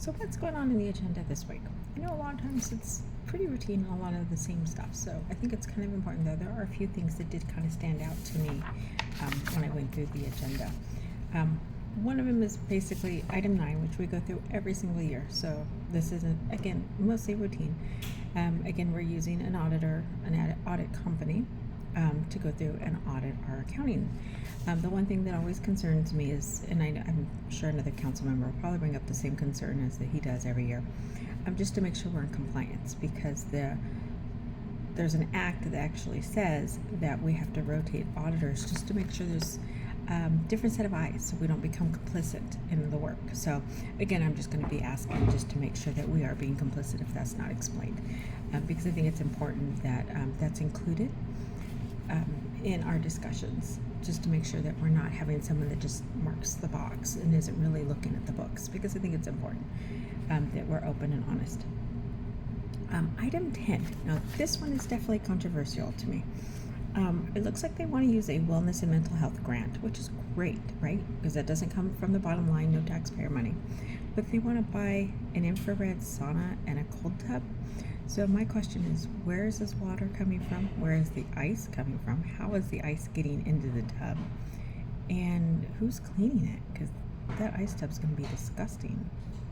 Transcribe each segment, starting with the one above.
So what's going on in the agenda this week? I know a lot of times it's pretty routine and a lot of the same stuff, so I think it's kind of important though. There are a few things that did kind of stand out to me when I went through the agenda. One of them is basically item 9, which we go through every single year. So this isn't, again, mostly routine. Again, we're using an auditor, an audit company to go through and audit our accounting. The one thing that always concerns me is, and I'm sure another council member will probably bring up the same concern as that he does every year, just to make sure we're in compliance, because there's an act that actually says that we have to rotate auditors just to make sure there's different set of eyes so we don't become complicit in the work. So again, I'm just going to be asking just to make sure that we are being complicit if that's not explained, because I think it's important that that's included in our discussions, just to make sure that we're not having someone that just marks the box and isn't really looking at the books, because I think it's important that we're open and honest. Item 10. Now this one is definitely controversial to me. It looks like they want to use a wellness and mental health grant, which is great, right? Because that doesn't come from the bottom line, no taxpayer money. But they want to buy an infrared sauna and a cold tub. So my question is, where is this water coming from? Where is the ice coming from? How is the ice getting into the tub? And who's cleaning it? Because that ice tub's going to be disgusting.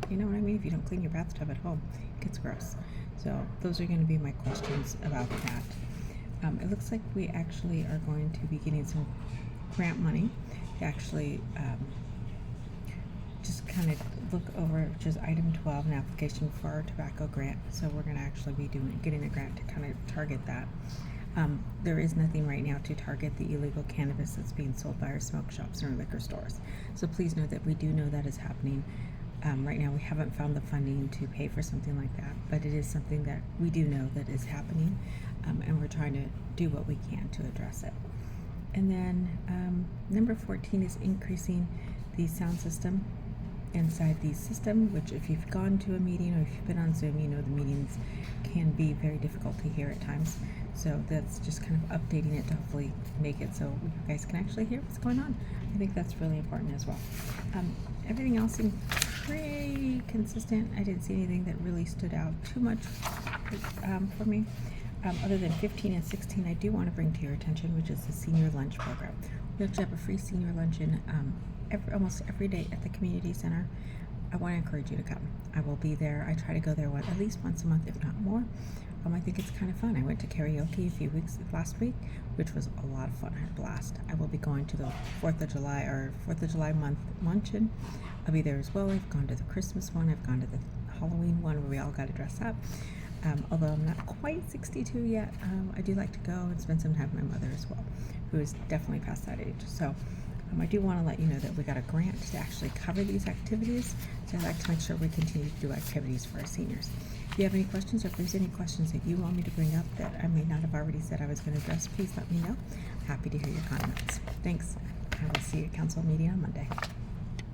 You know what I mean? If you don't clean your bathtub at home, it gets gross. So those are going to be my questions about that. It looks like we actually are going to be getting some grant money to actually just kind of look over, which is item 12, an application for our tobacco grant. So we're going to actually be getting a grant to kind of target that. There is nothing right now to target the illegal cannabis that's being sold by our smoke shops and our liquor stores. So please know that we do know that is happening. Right now we haven't found the funding to pay for something like that, but it is something that we do know that is happening, and we're trying to do what we can to address it. And then number 14 is increasing the sound system inside the system, which if you've gone to a meeting or if you've been on Zoom, you know the meetings can be very difficult to hear at times. So that's just kind of updating it to hopefully make it so you guys can actually hear what's going on. I think that's really important as well. Everything else seemed pretty consistent. I didn't see anything that really stood out too much for me. Other than 15 and 16, I do want to bring to your attention, which is the senior lunch program. We actually have a free senior luncheon almost every day at the community center. I want to encourage you to come. I will be there. I try to go there at least once a month, if not more. I think it's kind of fun. I went to karaoke a few weeks last week, which was a lot of fun. I had a blast. I will be going to the 4th of July month luncheon. I'll be there as well. I've gone to the Christmas one. I've gone to the Halloween one where we all got to dress up. Although I'm not quite 62 yet, I do like to go and spend some time with my mother as well, who is definitely past that age. So I do want to let you know that we got a grant to actually cover these activities. So I'd like to make sure we continue to do activities for our seniors. If you have any questions, or if there's any questions that you want me to bring up that I may not have already said I was going to address, please let me know. Happy to hear your comments. Thanks. I will see you at council meeting on Monday.